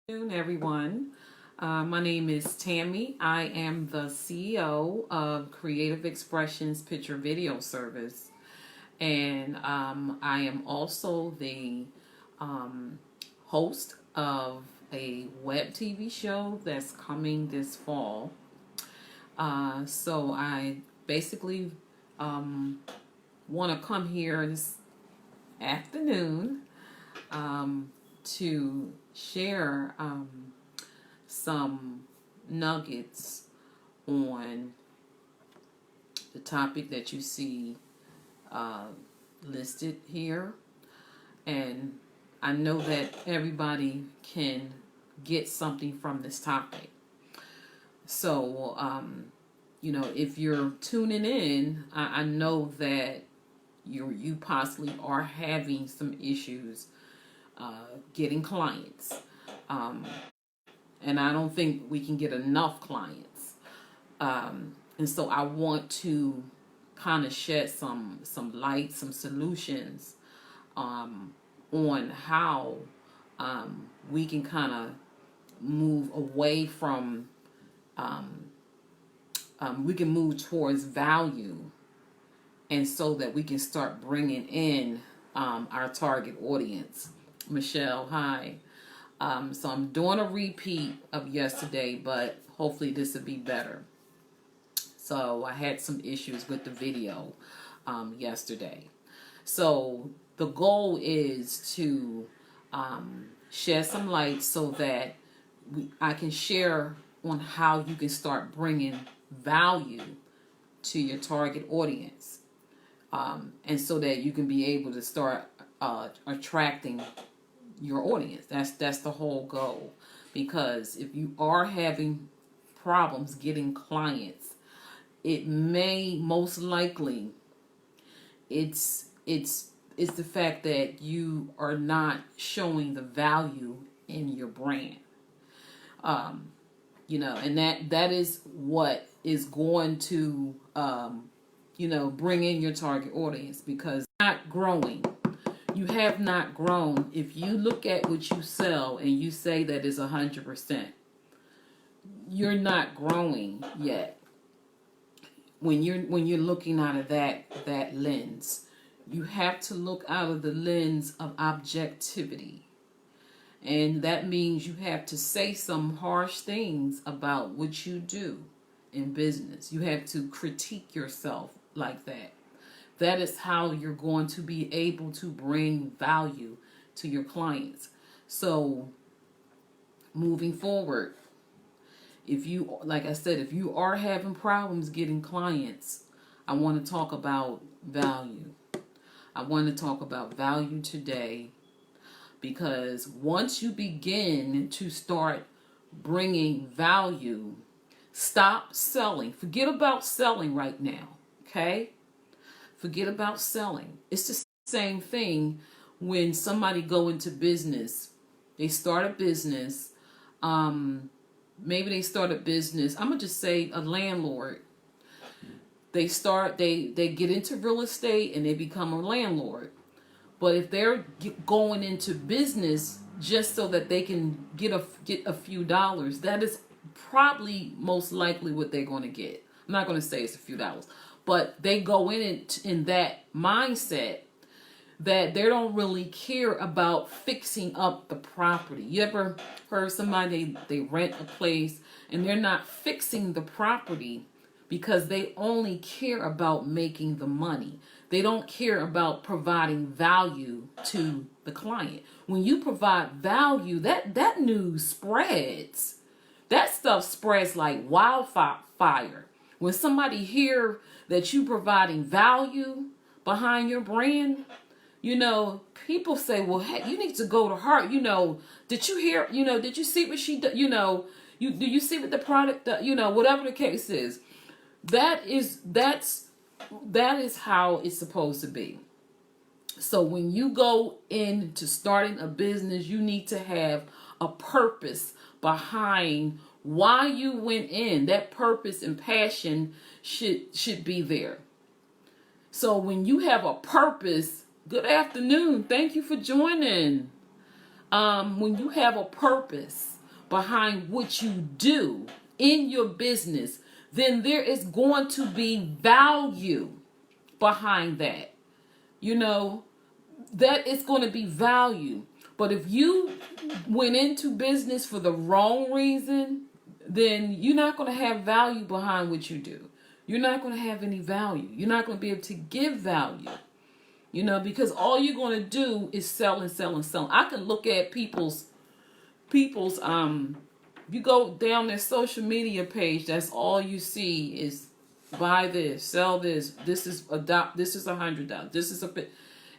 Afternoon, everyone. My name is Tammy. I am the CEO of Creative Expressions Picture Video Service, and I am also the um, host of a web TV show that's coming this fall. So I basically um, want to come here this afternoon to share some nuggets on the topic that you see uh, listed here. And I know that everybody can get something from this topic. So, if you're tuning in, I know that you possibly are having some issues getting clients. Um, and I don't think we can get enough clients. And so I want to kind of shed some light, some solutions on how we can kind of move away from we can move towards value, and so that we can start bringing in our target audience. Michelle, hi. So I'm doing a repeat of yesterday, but hopefully this will be better. So I had some issues with the video yesterday. So the goal is to shed some light so that I can share on how you can start bringing value to your target audience. And so that you can be able to start attracting your audience. That's the whole goal. Because if you are having problems getting clients, it may most likely it's the fact that you are not showing the value in your brand. And that is what is going to bring in your target audience, because not growing. You have not grown. If you look at what you sell and you say that is 100%, you're not growing yet. When you're looking out of that lens, you have to look out of the lens of objectivity. And that means you have to say some harsh things about what you do in business. You have to critique yourself like that. That is how you're going to be able to bring value to your clients. So moving forward, if you, like I said, if you are having problems getting clients, I want to talk about value. I want to talk about value today, because once you begin to start bringing value, stop selling. Forget about selling right now, okay? Forget about selling. It's the same thing when somebody go into business. They start a business. Maybe they start a business. I'm going to just say a landlord. They get into real estate and they become a landlord. But if they're going into business just so that they can get a few dollars, that is probably most likely what they're going to get. I'm not going to say it's a few dollars, but they go in that mindset that they don't really care about fixing up the property. You ever heard somebody, they rent a place and they're not fixing the property because they only care about making the money. They don't care about providing value to the client. When you provide value, that news spreads. That stuff spreads like wildfire. When somebody hear that you providing value behind your brand, people say, well, hey, you need to go to her. Did you hear, did you see what she did? Do you see what the product, whatever the case is. That is how it's supposed to be. So when you go into starting a business, you need to have a purpose behind why you went in. That purpose and passion should be there. So when you have a purpose, good afternoon. Thank you for joining. When you have a purpose, behind what you do in your business, then there is going to be value behind that. You know, that is going to be value. But if you went into business for the wrong reason, then you're not going to have value behind what you do. You're not going to have any value. You're not going to be able to give value. You know, because all you're going to do is sell and sell and sell. I can look at people's you go down their social media page, that's all you see is buy this, sell this, this is $100, this is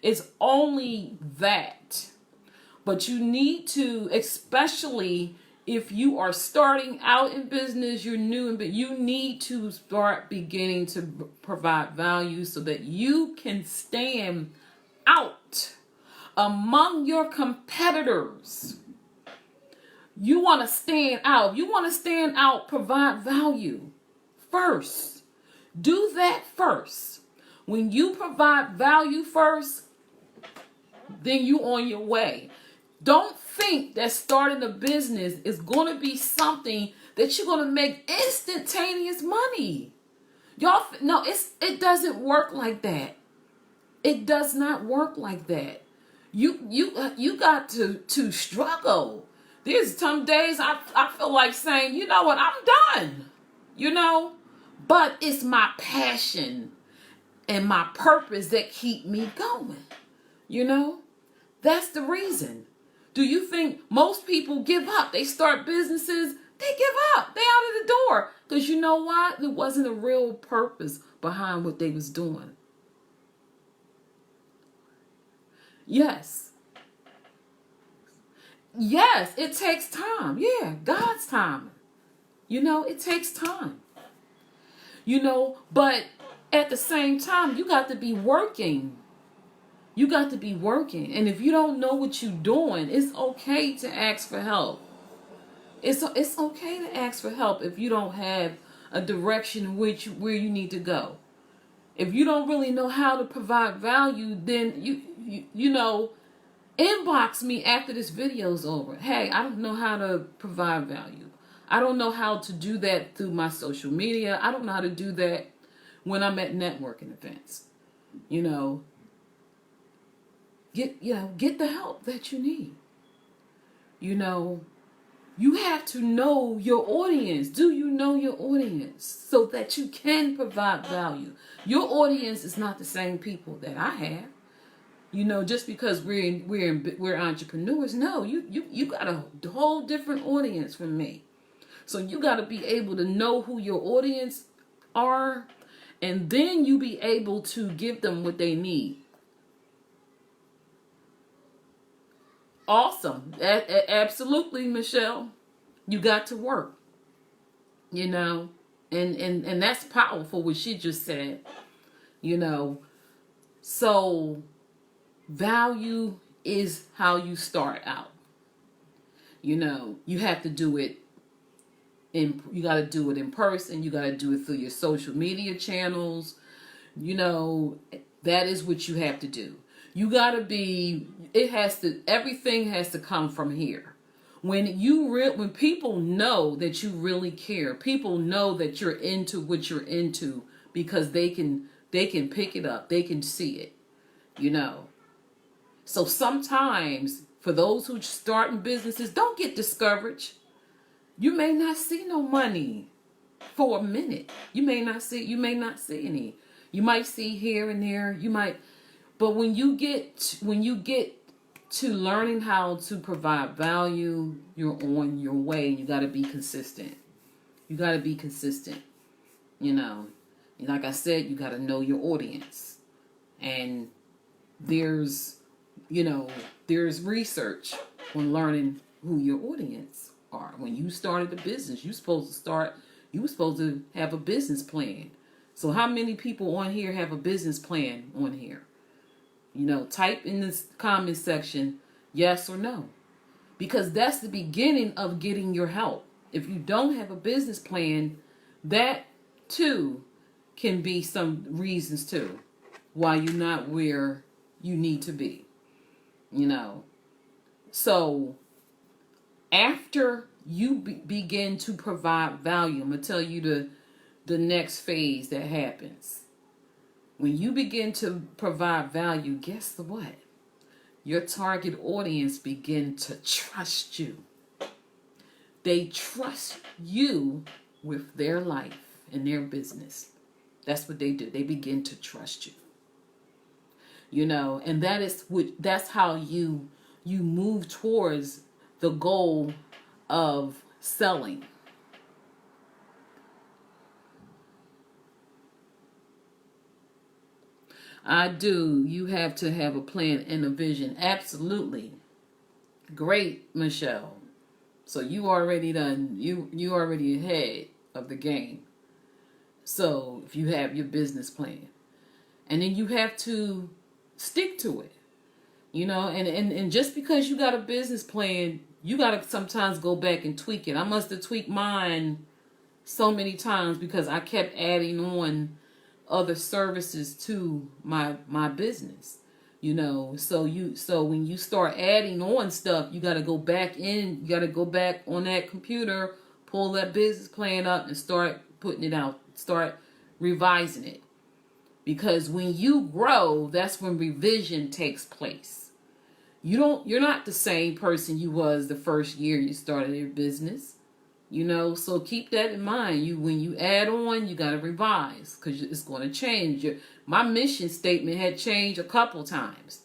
it's only that. But you need to, especially if you are starting out in business, you're new, but you need to start beginning to provide value so that you can stand out among your competitors. You want to stand out. If you want to stand out, provide value first. Do that first. When you provide value first, then you on your way. Don't think that starting a business is going to be something that you're going to make instantaneous money. Y'all, no, it doesn't work like that. It does not work like that. You got to struggle. There's some days I feel like saying, you know what, I'm done. You know, but it's my passion and my purpose that keep me going. You know, that's the reason. Do you think most people give up? They start businesses, they give up. They out of the door. Because you know why? There wasn't a real purpose behind what they was doing. Yes. Yes, it takes time. Yeah, God's time. You know, it takes time. You know, but at the same time, you got to be working. You got to be working. And if you don't know what you're doing, it's okay to ask for help. It's okay to ask for help if you don't have a direction in where you need to go. If you don't really know how to provide value, then you know, inbox me after this video's over. Hey, I don't know how to provide value. I don't know how to do that through my social media. I don't know how to do that when I'm at networking events. You know, get the help that you need. You know, you have to know your audience. Do you know your audience so that you can provide value? Your audience is not the same people that I have. You know, just because we're entrepreneurs, no, you got a whole different audience from me. So you got to be able to know who your audience are, and then you be able to give them what they need. Awesome. Absolutely, Michelle. You got to work. You know, and that's powerful what she just said. You know, so value is how you start out. You know, you have to do it you got to do it in person. You got to do it through your social media channels. You know, that is what you have to do. You got to be, everything has to come from here. When people know that you really care, people know that you're into what you're into because they can pick it up. They can see it, you know. So sometimes for those who start in businesses, don't get discouraged. You may not see no money for a minute. You may not see any. You might see here and there. But when you get to learning how to provide value, you're on your way. You got to be consistent. You got to be consistent. You know, like I said, you got to know your audience. And there's research on learning who your audience are. When you started the business, you were supposed to have a business plan. So how many people on here have a business plan on here? You know, type in this comment section, yes or no. Because that's the beginning of getting your help. If you don't have a business plan, that too can be some reasons too why you're not where you need to be. You know. So after you begin to provide value. I'm going to tell you the next phase that happens. When you begin to provide value, guess what? Your target audience begin to trust you. They trust you with their life and their business. That's what they do. They begin to trust you. You know, and that's how you move towards the goal of selling. I do. You have to have a plan and a vision. Absolutely. Great, Michelle. So you already done. You already ahead of the game. So if you have your business plan, and then you have to stick to it, you know, and just because you got a business plan, you got to sometimes go back and tweak it. I must have tweaked mine so many times because I kept adding on other services to my business, you know. So when you start adding on stuff, you got to go back on that computer, pull that business plan up and start putting it out, start revising it. Because when you grow, that's when revision takes place. You're not the same person you was the first year you started your business. You know, so keep that in mind. When you add on, you got to revise because it's going to change. My mission statement had changed a couple times,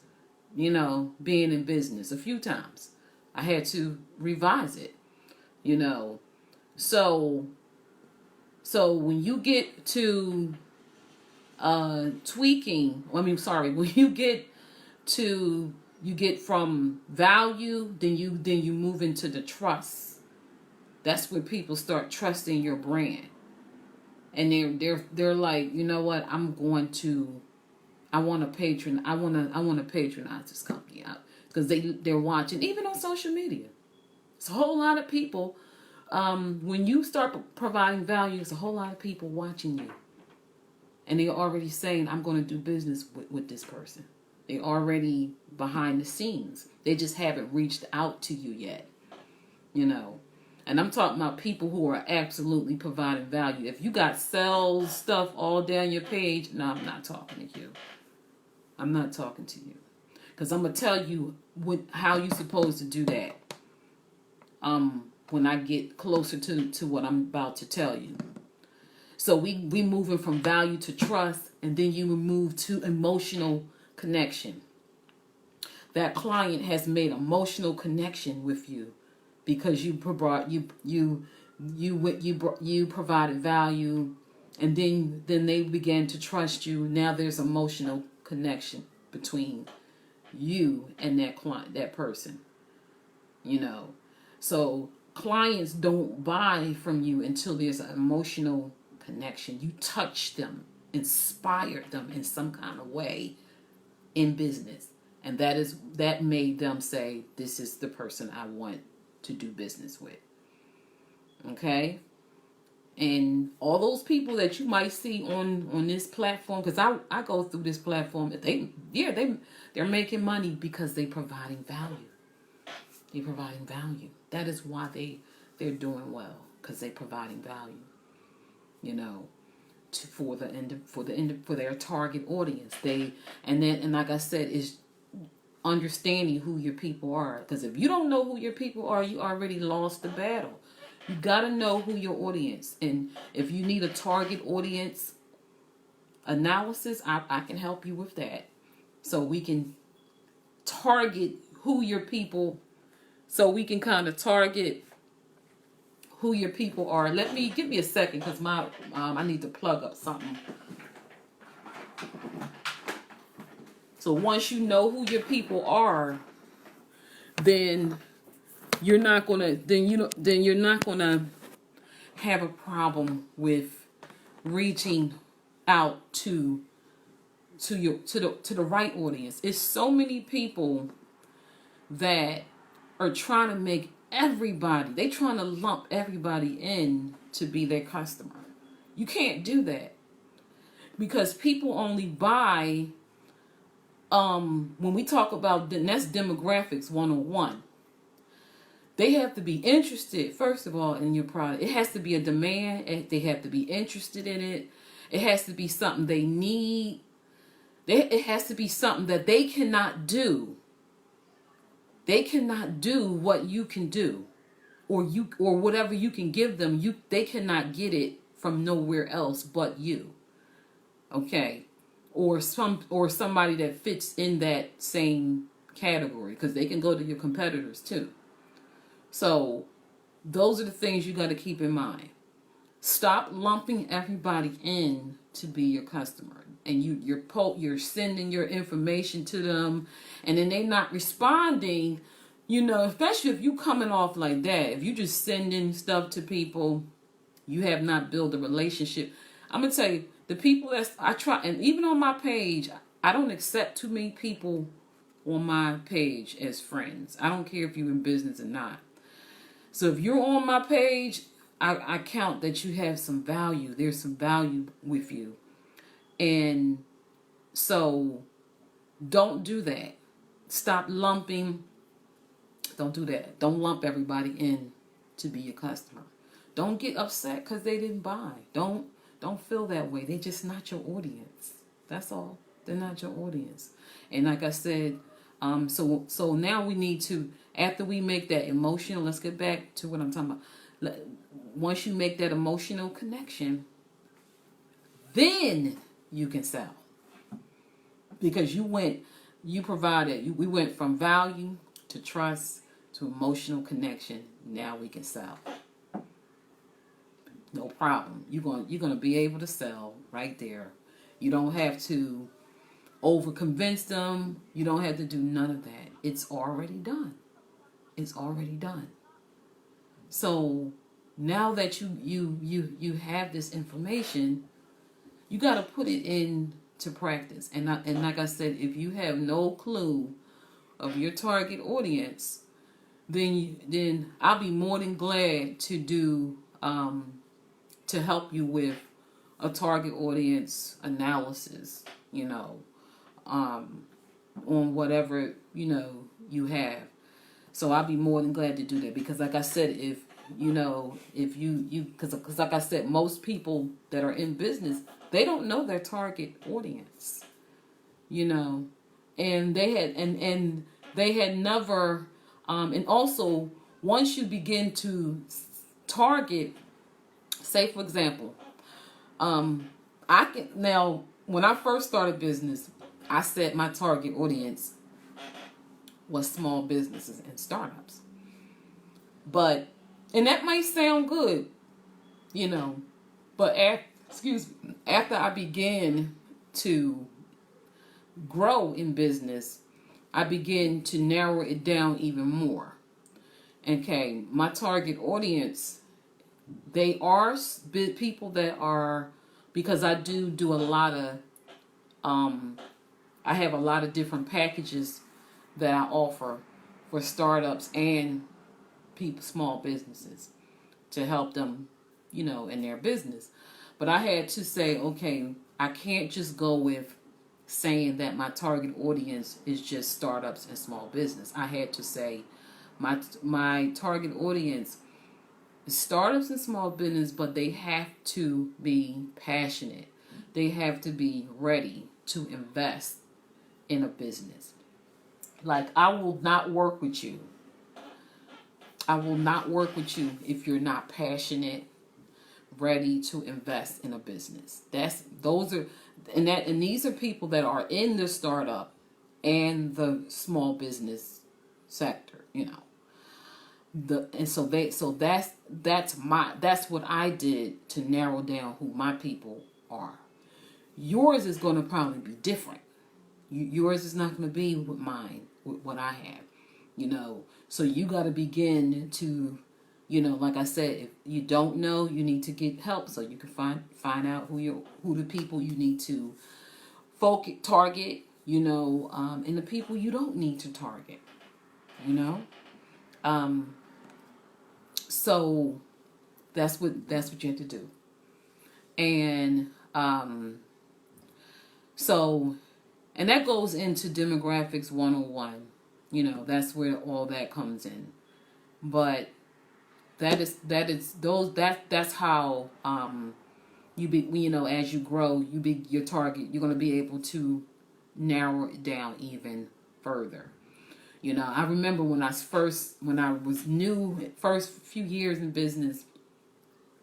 you know, being in business a few times. I had to revise it, you know. So when you get to tweaking, when you get from value, then you move into the trust. That's when people start trusting your brand, and they're like, you know what? I want to patronize this company out because they're watching, even on social media. It's a whole lot of people. When you start providing value, it's a whole lot of people watching you, and they're already saying, I'm going to do business with this person. They're already behind the scenes. They just haven't reached out to you yet, you know. And I'm talking about people who are absolutely providing value. If you got sales stuff all down your page, no, I'm not talking to you. I'm not talking to you. Because I'm going to tell you how you're supposed to do that when I get closer to what I'm about to tell you. So we moving from value to trust, and then you move to emotional connection. That client has made emotional connection with you because you provided value, and then they began to trust you. Now there's emotional connection between you and that client, that person, you know. So clients don't buy from you until there's an emotional connection. You touch them, inspire them in some kind of way in business, and that made them say, this is the person I want to do business with. Okay? And all those people that you might see on this platform, because I go through this platform, they're making money because they're providing value. They're providing value. That is why they're doing well, because they're providing value, you know, for their target audience. And like I said, is understanding who your people are. Because if you don't know who your people are, you already lost the battle. You got to know who your audience. And if you need a target audience analysis, I can help you with that. So we can target who your people, so we can kind of target who your people are. Give me a second, because I need to plug up something. So once you know who your people are, then you're not gonna have a problem with reaching out to the right audience. It's so many people that are trying to make they trying to lump everybody in to be their customer. You can't do that, because people only buy when we talk about, that's demographics 101. They have to be interested, first of all, in your product. It has to be a demand. They have to be interested in it. It has to be something they need. It has to be something that they cannot do. They cannot do what you can do, or whatever you can give them. They cannot get it from nowhere else but you. Okay, or somebody that fits in that same category, because they can go to your competitors too. So those are the things you got to keep in mind. Stop lumping everybody in to be your customer, and you're sending your information to them, and then they not responding. Especially if you coming off like that, if you just sending stuff to people, you have not built a relationship. I'm gonna tell you, the people I try, and even on my page, I don't accept too many people on my page as friends. I don't care if you're in business or not. So if you're on my page, I count that you have some value. There's some value with you. And so don't do that. Stop lumping. Don't do that. Don't lump everybody in to be your customer. Don't get upset because they didn't buy. Don't feel that way. They're just not your audience. That's all. They're not your audience. And like I said, so now we need to, after we make that emotional, let's get back to what I'm talking about. Once you make that emotional connection, then you can sell. Because we went from value to trust to emotional connection. Now we can sell. No problem. You're going to be able to sell right there. You don't have to over convince them. You don't have to do none of that. It's already done. It's already done. So now that you have this information, you got to put it into practice. And like I said, if you have no clue of your target audience, then I'll be more than glad to do to help you with a target audience analysis, on whatever, you have. So I'll be more than glad to do that, because like I said, if because like I said, most people that are in business, they don't know their target audience, and they had never, and also once you begin to target, say for example, when I first started business, I said my target audience was small businesses and startups. And that might sound good, but after I began to grow in business, I began to narrow it down even more. Okay, my target audience, they are people that are, because I do a lot of, I have a lot of different packages that I offer for startups and small businesses to help them, in their business. But I had to say, okay, I can't just go with saying that my target audience is just startups and small business. I had to say my target audience is startups and small business, but they have to be passionate. They have to be ready to invest in a business. Like, I will not work with you. I will not work with you if you're not passionate, ready to invest in a business. And these are people that are in the startup and the small business sector, So that's what I did to narrow down who my people are. Yours is going to probably be different. Yours is not going to be with mine, with what I have, So you got to begin to, like I said, if you don't know, you need to get help so you can find out who the people you need to target, and the people you don't need to target, So that's what you have to do. And and that goes into demographics 101. That's where all that comes in. But that's how as you grow, your target, you're going to be able to narrow it down even further. I remember when I was new, first few years in business,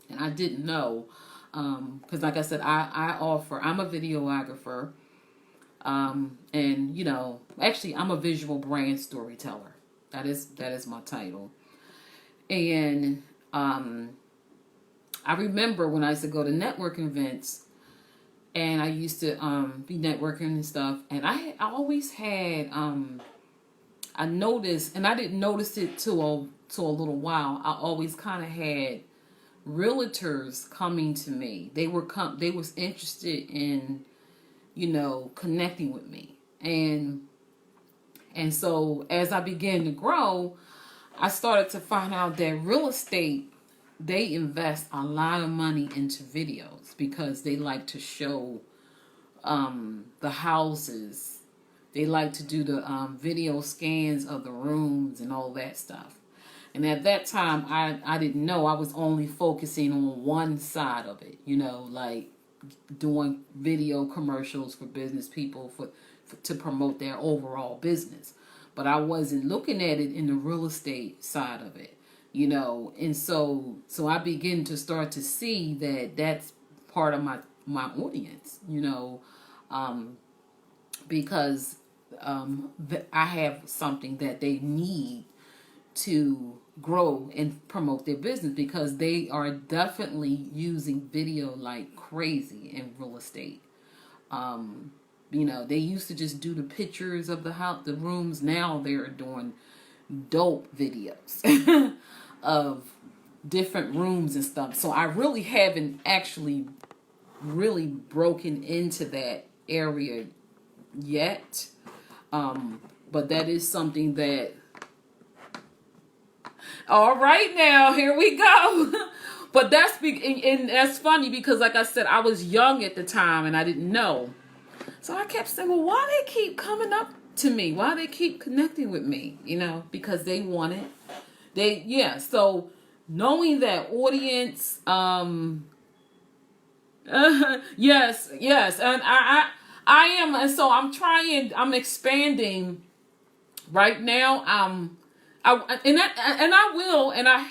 and I didn't know, because like I said, I'm a videographer, and actually I'm a visual brand storyteller. That is my title. And I remember when I used to go to networking events, and I used to be networking and stuff, and I always had I noticed, and I didn't notice it till a little while. I always kind of had realtors coming to me. They was interested in connecting with me, and so as I began to grow, I started to find out that real estate, they invest a lot of money into videos because they like to show the houses. They like to do the video scans of the rooms and all that stuff. And at that time, I didn't know. I was only focusing on one side of it, like doing video commercials for business people to promote their overall business. But I wasn't looking at it in the real estate side of it, And so I begin to start to see that that's part of my audience, because I have something that they need to grow and promote their business, because they are definitely using video like crazy in real estate. They used to just do the pictures of the house, the rooms. Now they're doing dope videos of different rooms and stuff. So I really haven't actually really broken into that area yet. But that is something that, all right, now here we go. But and that's funny because, like I said, I was young at the time and I didn't know. So I kept saying, well, why they keep coming up to me? Why they keep connecting with me? Because they want it. So knowing that audience, yes. And I am. And so I'm expanding right now. I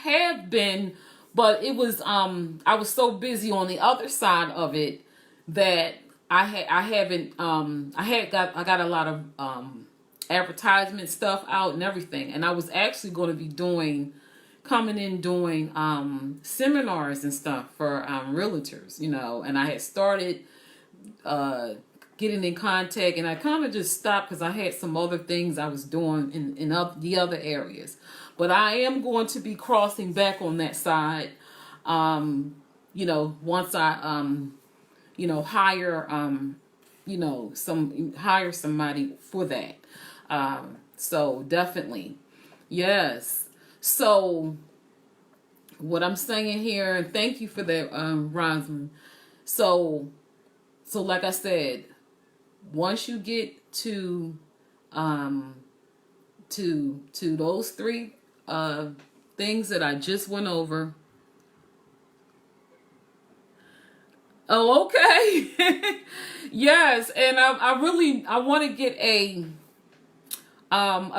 have been, but it was, I was so busy on the other side of it that I got a lot of advertisement stuff out and everything, and I was actually going to be doing seminars and stuff for realtors, and I had started getting in contact, and I kind of just stopped because I had some other things I was doing in the other areas, but I am going to be crossing back on that side, once I hire hire somebody for that. So definitely. Yes. So what I'm saying here, and thank you for that, Rosalind. So like I said, once you get to those three things that I just went over. Oh, okay. Yes, and I want to get a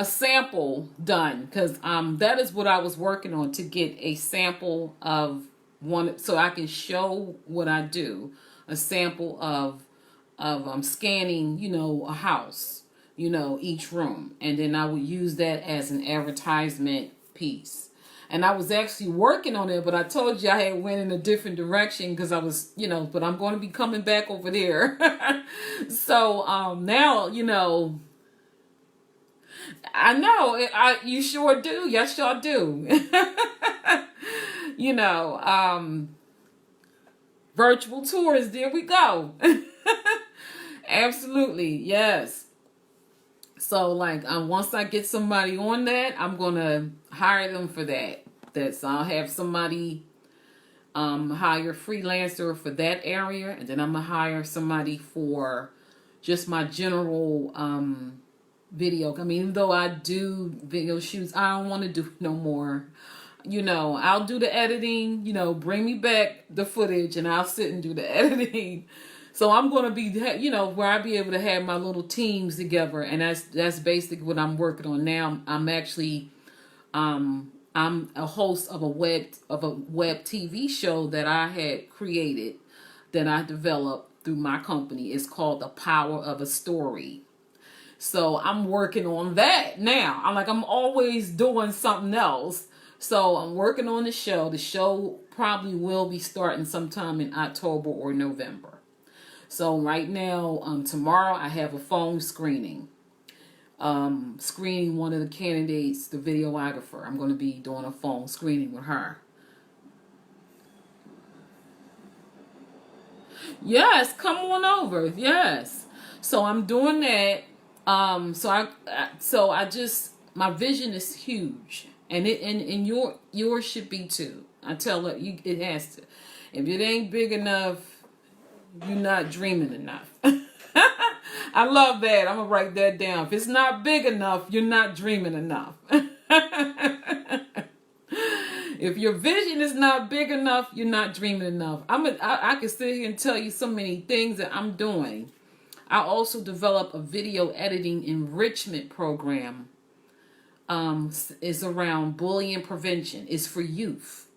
sample done, because that is what I was working on, to get a sample of one, so I can show what I do, a sample of scanning, a house, each room, and then I would use that as an advertisement piece. And I was actually working on it, but I told you I had went in a different direction because I was, but I'm going to be coming back over there. So now, I know, you sure do. Yes, y'all do. Virtual tours, there we go. Absolutely, yes. So, like, once I get somebody on that, I'm going to hire them for that. So I'll have somebody hire a freelancer for that area, and then I'm going to hire somebody for just my general, video. I mean, even though I do video shoots, I don't want to do no more. I'll do the editing, bring me back the footage and I'll sit and do the editing. So I'm going to be, where I'll be able to have my little teams together. And that's basically what I'm working on now. I'm actually, I'm a host of a web TV show that I had created, that I developed through my company. It's called The Power of a Story. So I'm working on that now. I'm always doing something else. So I'm working on the show. The show probably will be starting sometime in October or November. So right now, tomorrow I have a phone screening. Screening one of the candidates, the videographer. I'm going to be doing a phone screening with her. Yes, come on over. Yes. So I'm doing that. So I just, my vision is huge, and yours should be too. I tell it, it has to. If it ain't big enough, you're not dreaming enough. I love that. I'm gonna write that down. If it's not big enough, you're not dreaming enough. If your vision is not big enough, you're not dreaming enough. I can sit here and tell you so many things that I'm doing. I also developed a video editing enrichment program. It's around bullying prevention. It's for youth.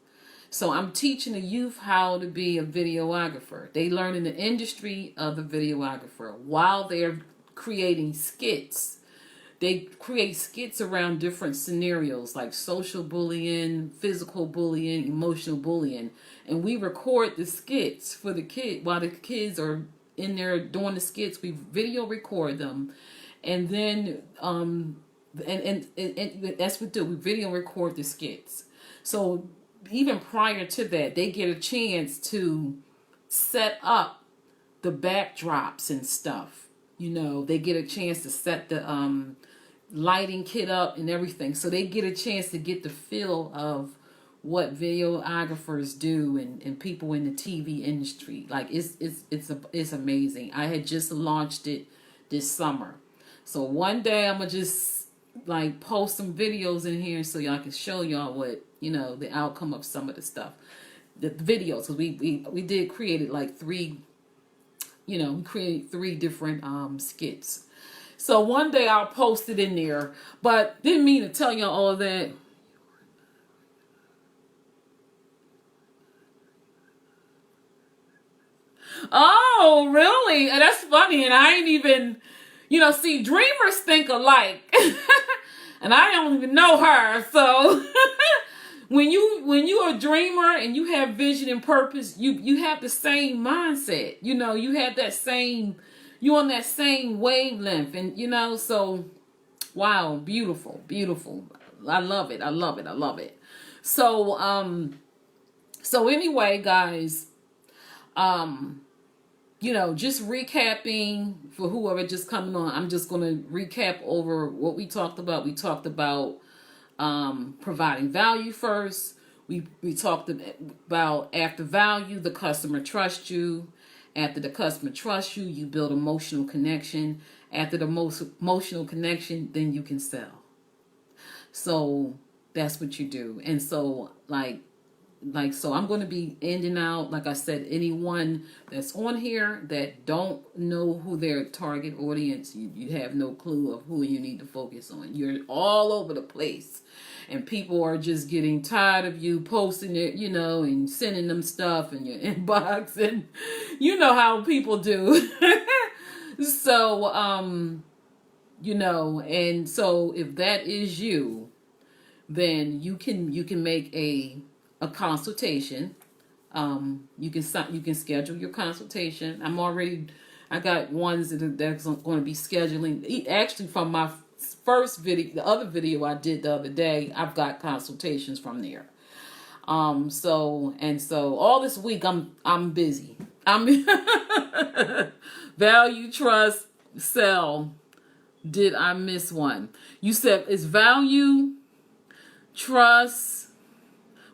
So I'm teaching the youth how to be a videographer. They learn in the industry of the videographer while they're creating skits. They create skits around different scenarios like social bullying, physical bullying, emotional bullying. And we record the skits for the kid while the kids are in there doing the skits. We video record them. And then and that's what we do. We video record the skits. So even prior to that, they get a chance to set up the backdrops and stuff. They get a chance to set the lighting kit up and everything. So they get a chance to get the feel of what videographers do and people in the TV industry. It's amazing. I had just launched it this summer. So one day I'm gonna just post some videos in here so y'all can show y'all what the outcome of some of the stuff, the videos. Because we did create it three. We created 3 different skits. So one day I'll post it in there, but didn't mean to tell y'all all of that. Oh, really? That's funny. And I ain't even, see, dreamers think alike. And I don't even know her. So when you're a dreamer and you have vision and purpose, you have the same mindset. You have that same, you're on that same wavelength. And, so, wow, beautiful, beautiful. I love it. I love it. I love it. So, so anyway, guys, just recapping for whoever just coming on, I'm just going to recap over what we talked about. We talked about providing value first. We talked about after value, the customer trusts you. After the customer trusts you, you build emotional connection. After the emotional connection, then you can sell. So that's what you do. And so so I'm going to be ending out, like I said, anyone that's on here that don't know who their target audience, you have no clue of who you need to focus on. You're all over the place. And people are just getting tired of you posting it, and sending them stuff in your inbox. And you know how people do. So, and so if that is you, then you can make a consultation. You can schedule your consultation. I got ones that's going to be scheduling. Actually, from my first video, the other video I did the other day, I've got consultations from there. So all this week I'm busy. Value, trust, sell. Did I miss one? You said it's value, trust,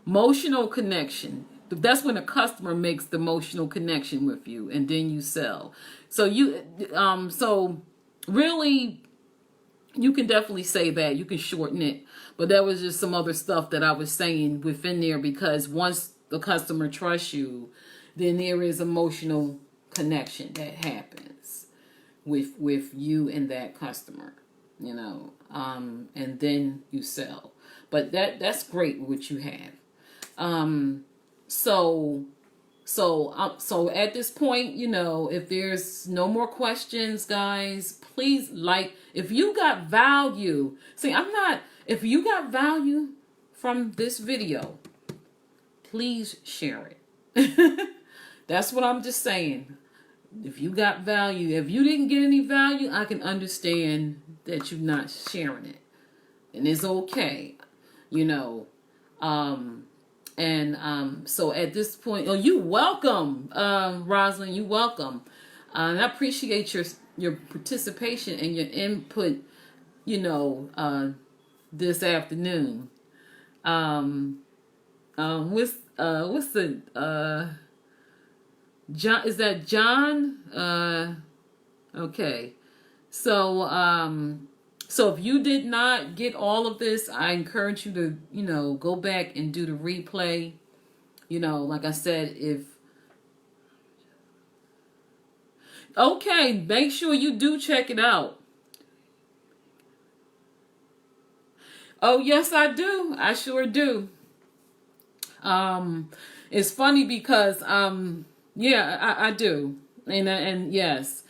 emotional connection. That's when a customer makes the emotional connection with you, and then you sell. So so really, You can definitely say that. You can shorten it. But that was just some other stuff that I was saying within there, because once the customer trusts you, then there is emotional connection that happens with you and that customer, and then you sell. But that's great what you have. So so at this point, if there's no more questions, guys, please if you got value. If you got value from this video, please share it. That's what I'm just saying. If you got value, if you didn't get any value, I can understand that you're not sharing it. And it's okay, so at this point, you welcome, Rosalind, you welcome. And I appreciate your participation and your input, this afternoon. What's the John? Is that John? Okay. So if you did not get all of this, I encourage you to, go back and do the replay. Like I said, okay, make sure you do check it out. Oh, yes, I do. I sure do. It's funny because, I do. And yes.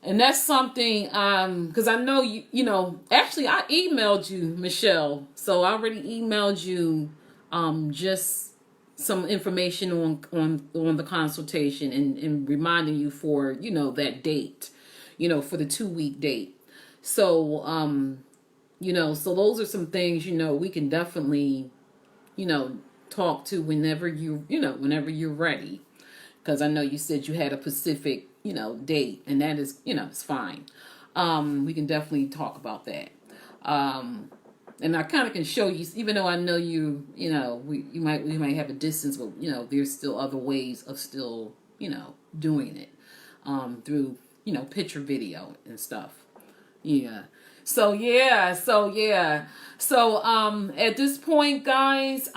And that's something, because I know actually I emailed you, Michelle. So I already emailed you just some information on the consultation and reminding you for, that date, for the 2-week date. So, so those are some things, we can definitely, talk to whenever whenever you're ready. Because I know you said you had a specific, date, and that is, it's fine. We can definitely talk about that. And I kind of can show you, even though I know we might have a distance, but there's still other ways of still, doing it, through, picture video and stuff. Yeah. So at this point, guys,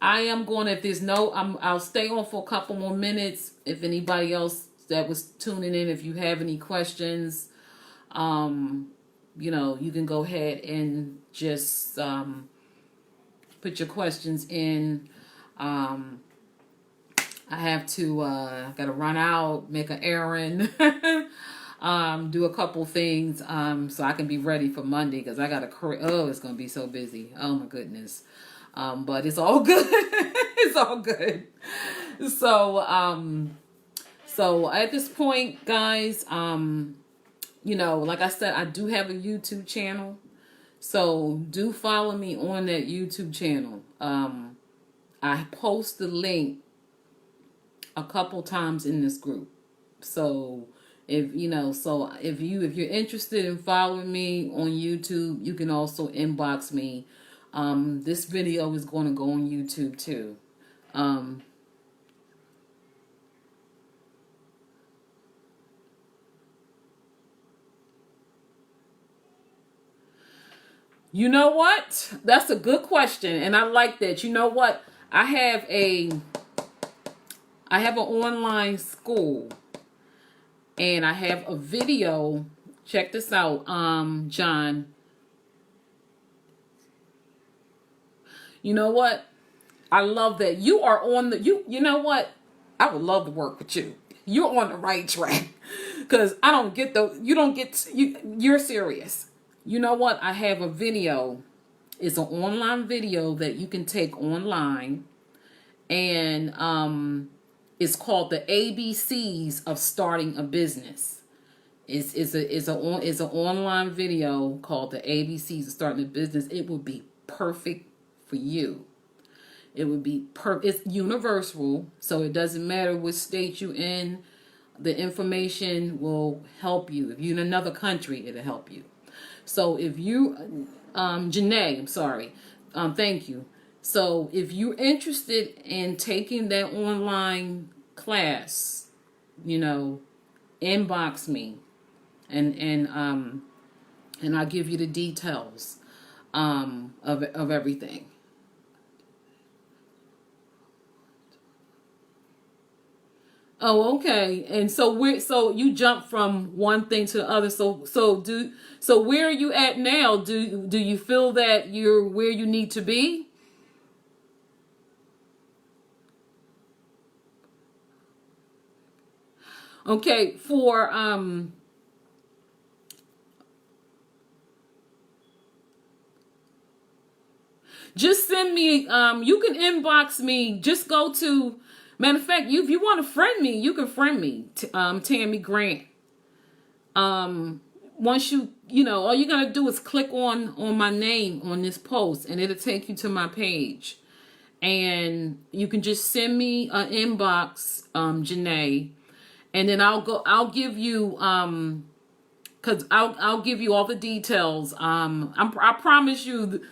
I am going, if there's I'll stay on for a couple more minutes. If anybody else that was tuning in, if you have any questions, you can go ahead and just put your questions in. I have to, gotta run out, make an errand, do a couple things, so I can be ready for Monday, because I got it's gonna be so busy. Oh my goodness. But it's all good. It's all good. So at this point, guys, like I said, I do have a YouTube channel. So do follow me on that YouTube channel. I post the link a couple times in this group. So if you're interested in following me on YouTube, you can also inbox me. This video is going to go on YouTube too. You know what? That's a good question, and I like that. You know what? I have an online school, and I have a video. Check this out, John. You know what? I love that you are on you know what? I would love to work with you. You're on the right track, because I don't get you're serious. You know what? I have a video. It's an online video that you can take online, and it's called the ABCs of Starting a Business. It's an online video called the ABCs of Starting a Business. It would be perfect for you. It would be it's universal, so it doesn't matter what state you're in. The information will help you. If you're in another country, it'll help you. So if you, Janae, I'm sorry, thank you. So if you're interested in taking that online class, inbox me. and I'll give you the details of everything. Oh, okay. And so you jump from one thing to the other. So where are you at now? Do you feel that you're where you need to be? Okay, for just send me, you can inbox me. Just go to, matter of fact, if you want to friend me, you can friend me, Tammy Grant. Once all you're gonna do is click on my name on this post, and it'll take you to my page, and you can just send me an inbox, Janae, and then I'll give you, cause I'll give you all the details. I promise you,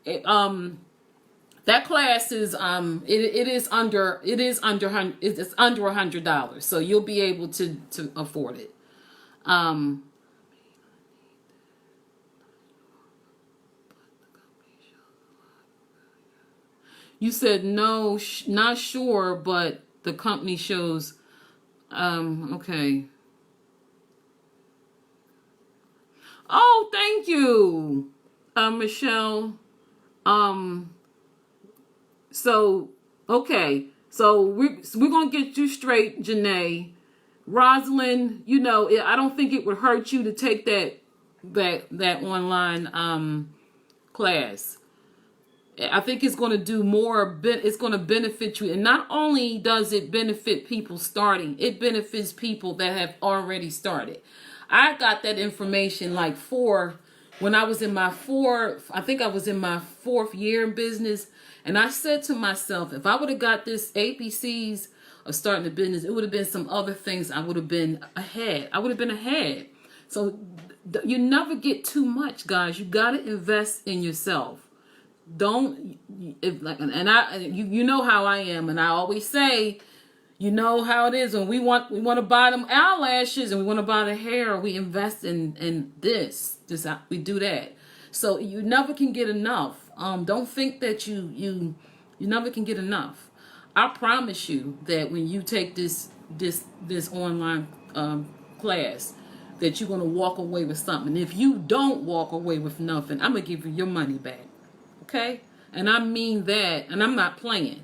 that class is it's under $100, so you'll be able to afford it. Um, you said no, not sure, but the company shows. Okay. Oh, thank you, Michelle. Um, so okay, so we're gonna get you straight, Janae. Rosalind, I don't think it would hurt you to take that online class. I think it's going to do more. It's going to benefit you, and not only does it benefit people starting, it benefits people that have already started. I got that information when I was in my I think I was in my 4th year in business, and I said to myself, if I would have got this ABCs of starting a business, it would have been some other things. I would have been ahead. So you never get too much, guys. You got to invest in yourself. Don't if like and I you know how I am, and I always say, you know how it is when we want to buy them eyelashes and we want to buy the hair. We invest in this we do that. So you never can get enough. Don't think that you never can get enough. I promise you that when you take this online class, that you're gonna walk away with something. If you don't walk away with nothing, I'm gonna give you your money back. Okay? And I mean that, and I'm not playing.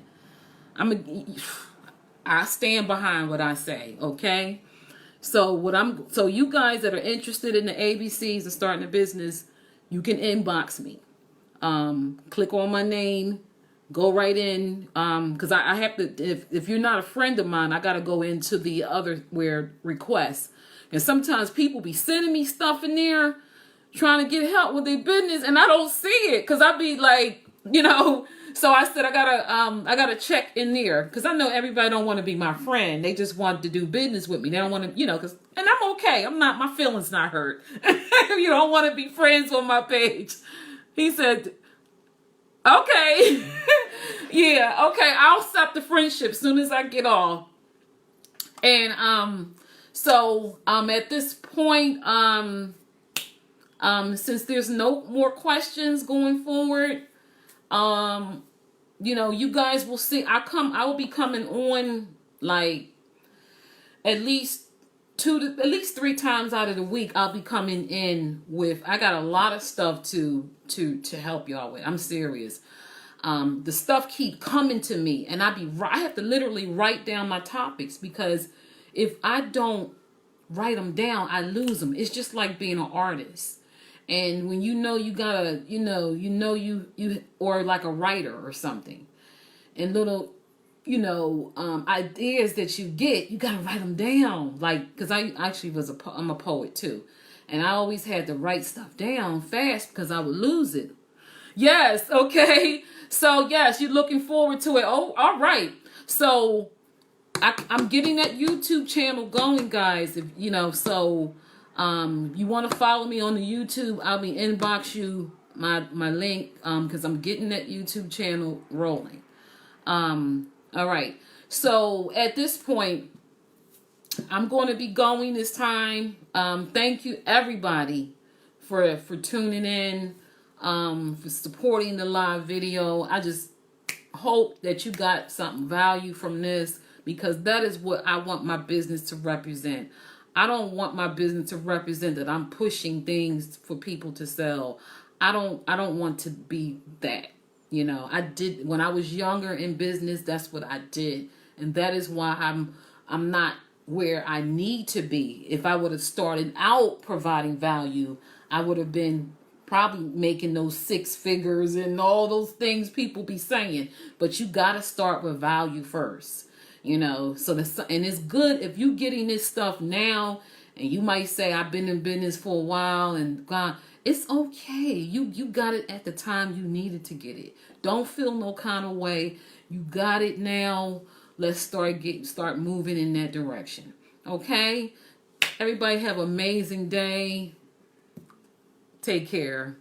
I stand behind what I say, okay? So you guys that are interested in the ABCs of starting a business, you can inbox me. Click on my name, go right in, because I have to, if you're not a friend of mine, I got to go into the other where requests. And sometimes people be sending me stuff in there trying to get help with their business, and I don't see it because I be like, so I said I gotta check in there because I know everybody don't want to be my friend. They just want to do business with me. They don't want to, and I'm okay. My feelings not hurt. You don't want to be friends on my page. He said, okay. Yeah, okay, I'll stop the friendship as soon as I get off. And so at this point, since there's no more questions going forward, you guys will see. I will be coming on like at least 3 times out of the week. I'll be coming in with. I got a lot of stuff to help y'all with. I'm serious. The stuff keep coming to me, and I have to literally write down my topics, because if I don't write them down, I lose them. It's just like being an artist. And when you gotta, you or like a writer or something, and little, ideas that you get, you gotta write them down. Like, cause I actually I'm a poet too. And I always had to write stuff down fast because I would lose it. Yes. Okay. So yes, you're looking forward to it. Oh, all right. So I'm getting that YouTube channel going, guys. If you want to follow me on the YouTube, I'll be inbox you my link, because I'm getting that YouTube channel rolling. All right. So at this point, I'm going to be going this time. Thank you everybody for tuning in, for supporting the live video. I just hope that you got some value from this, because that is what I want my business to represent. I don't want my business to represent that I'm pushing things for people to sell. I don't want to be that. You know, I did when I was younger in business, that's what I did. And that is why I'm not where I need to be. If I would have started out providing value, I would have been probably making those 6 figures and all those things people be saying. But you got to start with value first. You know, so and it's good if you getting this stuff now, and you might say I've been in business for a while and gone. It's okay. You got it at the time you needed to get it. Don't feel no kind of way. You got it now. Let's start moving in that direction. Okay? Everybody have an amazing day. Take care.